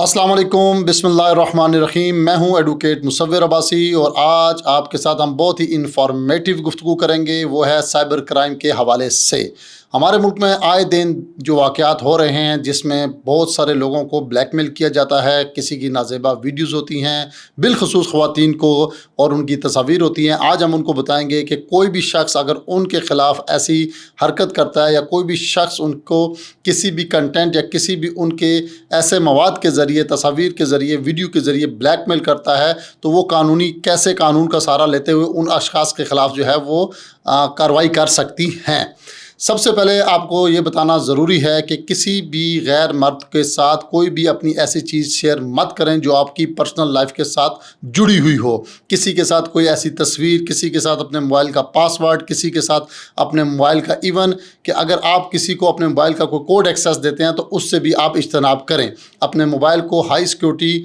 अस्सलाम वालेकुम बिस्मिल्लाहिर्रहमानिर्रहीम। मैं हूं एडवोकेट मुसव्विर अब्बासी और आज आपके साथ हम बहुत ही इंफॉर्मेटिव गुफ्तगू करेंगे, वो है साइबर क्राइम के हवाले से। हमारे मुल्क में आए दिन जो वाक़यात हो रहे हैं जिसमें बहुत सारे लोगों को ब्लैकमेल किया जाता है, किसी की नाज़ेबा वीडियोज़ होती हैं, बिलखुसूस ख़वातीन को, और उनकी तस्वीर होती हैं। आज हम उनको बताएंगे कि कोई भी शख्स अगर उनके ख़िलाफ़ ऐसी हरकत करता है या कोई भी शख्स उनको किसी भी कंटेंट या किसी भी उनके ऐसे मवाद के ज़रिए, तस्वीर के ज़रिए, वीडियो के ज़रिए ब्लैकमेल करता है, तो वो कैसे कानून का सहारा लेते हुए उन अशख़ास के ख़िलाफ़ जो है वो कार्रवाई कर सकती हैं। सबसे पहले आपको ये बताना ज़रूरी है कि किसी भी गैर मर्द के साथ कोई भी अपनी ऐसी चीज़ शेयर मत करें जो आपकी पर्सनल लाइफ के साथ जुड़ी हुई हो। किसी के साथ कोई ऐसी तस्वीर, किसी के साथ अपने मोबाइल का पासवर्ड, किसी के साथ अपने मोबाइल का इवन कि अगर आप किसी को अपने मोबाइल का कोई कोड एक्सेस देते हैं तो उससे भी आप इज्तनाब करें। अपने मोबाइल को हाई सिक्योरिटी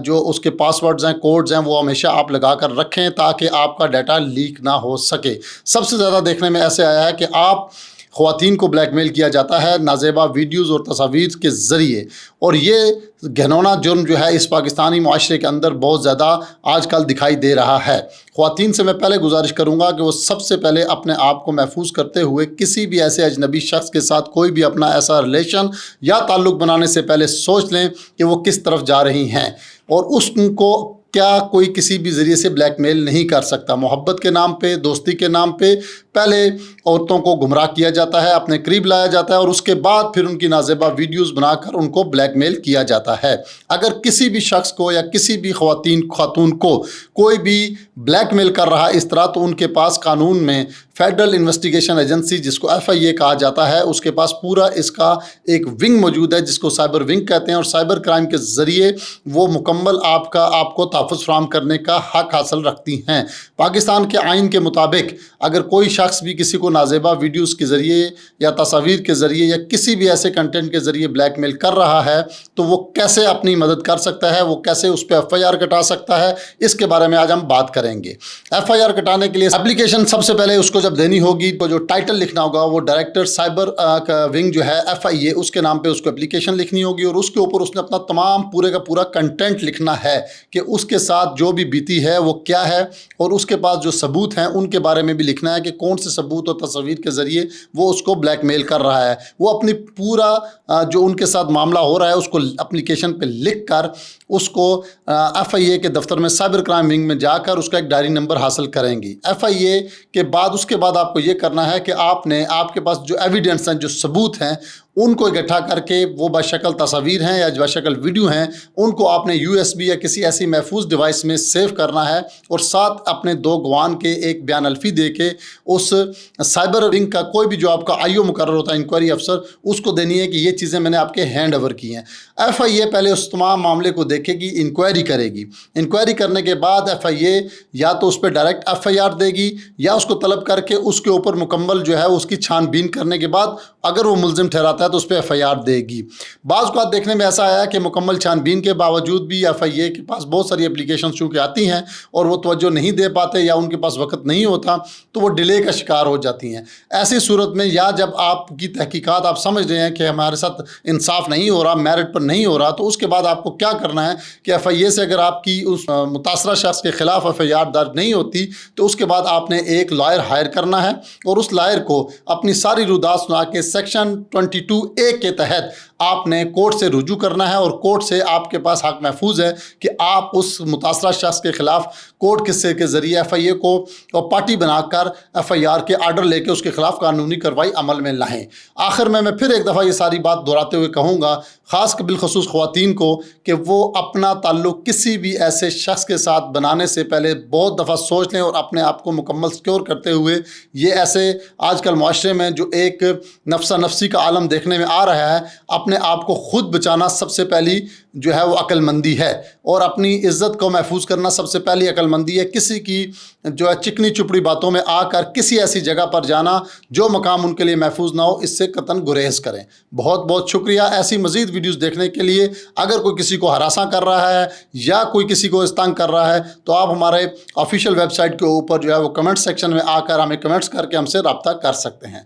जो उसके पासवर्ड्स हैं, कोड्स हैं, वो हमेशा आप लगा कर रखें ताकि आपका डाटा लीक ना हो सके। सबसे ज़्यादा देखने में ऐसे आया है कि आप ख़वातीन को ब्लैकमेल किया जाता है नाज़ेबा वीडियोज़ और तस्वीर के ज़रिए, और ये घिनौना जुर्म जो है इस पाकिस्तानी माशरे के अंदर बहुत ज़्यादा आजकल दिखाई दे रहा है। ख़वातीन से मैं पहले गुजारिश करूँगा कि वो सबसे पहले अपने आप को महफूज करते हुए किसी भी ऐसे अजनबी शख्स के साथ कोई भी अपना ऐसा रिलेशन या ताल्लुक़ बनाने से पहले सोच लें कि वो किस तरफ जा रही हैं, और उसको क्या कोई किसी भी ज़रिए से ब्लैकमेल नहीं कर सकता। मोहब्बत के नाम पे, दोस्ती के नाम पे पहले औरतों को गुमराह किया जाता है, अपने करीब लाया जाता है, और उसके बाद फिर उनकी नाज़ेबा वीडियोज़ बनाकर उनको ब्लैकमेल किया जाता है। अगर किसी भी शख्स को या किसी भी खातून को कोई भी ब्लैकमेल कर रहा है इस तरह, तो उनके पास कानून में फेडरल इन्वेस्टिगेशन एजेंसी, जिसको FIA कहा जाता है, उसके पास पूरा इसका एक विंग मौजूद है जिसको साइबर विंग कहते हैं, और साइबर क्राइम के ज़रिए वो मुकम्मल आपको तहफ़्फ़ुज़ फ़राहम करने का हक़ हासिल रखती हैं। पाकिस्तान के आइन के मुताबिक अगर कोई शख्स भी किसी को नाज़ेबा वीडियोज़ के ज़रिए या तस्वीर के ज़रिए या किसी भी ऐसे कंटेंट के ज़रिए ब्लैकमेल कर रहा है, तो वो कैसे अपनी मदद कर सकता है, वो कैसे उस पर FIR कटा सकता है, इसके बारे में आज हम बात करेंगे। FIR कटाने के लिए एप्लीकेशन सबसे पहले उसको जब देनी होगी तो जो टाइटल लिखना होगा वो डायरेक्टर साइबर का विंग जो है FIA, उसके नाम पे उसको एप्लीकेशन लिखनी होगी, और उसके ऊपर उसने अपना तमाम पूरे का पूरा कंटेंट लिखना है कि उसके साथ जो भी बीती है वो क्या है, और उसके पास जो सबूत हैं उनके बारे में भी लिखना है कि कौन से सबूत और तस्वीर के ज़रिए वो उसको ब्लैकमेल कर रहा है। वो अपनी पूरा जो उनके साथ मामला हो रहा है उसको एप्लीकेशन पे लिख कर उसको FIA के दफ्तर में साइबर क्राइम विंग में जाकर उसका एक डायरी नंबर हासिल करेंगी। FIA के बाद उसके बाद आपको ये करना है कि आपके पास जो एविडेंस हैं, जो सबूत हैं, उनको इकट्ठा करके वो बशक्ल तस्वीर हैं या बशक्ल वीडियो हैं, उनको आपने USB या किसी ऐसी महफूज डिवाइस में सेव करना है, और साथ अपने 2 गवाह के एक बयान अल्फी दे के उस साइबर विंग का कोई भी जो आपका IO मुकर्रर होता है, इंक्वायरी अफसर, उसको देनी है कि ये चीज़ें मैंने आपके हैंड ओवर की हैं। FIA पहले उस तमाम मामले को देखेगी, इंक्वायरी करेगी। इंक्वायरी करने के बाद FIA या तो उस पर डायरेक्ट FIR देगी या उसको तलब करके उसके ऊपर मुकम्मल जो है उसकी छानबीन करने के बाद अगर वो मुलजिम ठहराता है तो उस पर FIR देगी। बाज़ बात देखने में ऐसा आया कि मुकम्मल छानबीन के बावजूद भी FIA के पास बहुत सारी एप्लीकेशन चूँकि आती हैं और वो तवज्जो नहीं दे पाते या उनके पास वक्त नहीं होता, तो वो डिले का शिकार हो जाती हैं। ऐसी सूरत में या जब आपकी तहकीकात आप समझ रहे हैं कि हमारे साथ इंसाफ नहीं हो रहा, मेरिट पर नहीं हो रहा, तो उसके बाद आपको क्या करना है कि FIA से अगर आपकी उस मुतासरा शख्स के ख़िलाफ़ FIR दर्ज नहीं होती तो उसके बाद आपने एक लॉयर हायर करना है, और उस लॉयर को अपनी सारी रुदात सुना के सेक्शन 22A के तहत आपने कोर्ट से रुजू करना है, और कोर्ट से आपके पास हक महफूज है कि आप उस मुतासरा शख्स के ख़िलाफ़ कोर्ट किस्से के ज़रिए FIA को पार्टी बनाकर FIR के आर्डर लेके उसके ख़िलाफ़ कानूनी कार्रवाई अमल में लाएँ। आखिर में मैं फिर एक दफ़ा ये सारी बात दोहराते हुए कहूँगा, ख़ास बिलखसूस ख़वातीन को, कि वो अपना ताल्लुक़ किसी भी ऐसे शख्स के साथ बनाने से पहले बहुत दफ़ा सोच लें, और अपने आप को मुकम्मल सिक्योर करते हुए ये ऐसे आजकल माशरे में जो एक नफ्सा नफ्सी का आलम देखने में आ रहा है, अपने आप को ख़ुद बचाना सबसे पहली जो है वो अक्लमंदी है, और अपनी इज़्ज़त को महफूज करना सबसे पहली अक्लमंदी है। किसी की जो है चिकनी चुपड़ी बातों में आकर किसी ऐसी जगह पर जाना जो मकाम उनके लिए महफूज ना हो, इससे कतन गुरेज करें। बहुत बहुत शुक्रिया। ऐसी मज़ीद वीडियोज़ देखने के लिए अगर कोई किसी को हरासा कर रहा है या कोई किसी को तंग कर रहा है तो आप हमारे ऑफिशियल वेबसाइट के ऊपर जो है वो कमेंट सेक्शन में आकर हमें कमेंट्स करके हमसे रब्ता कर सकते हैं।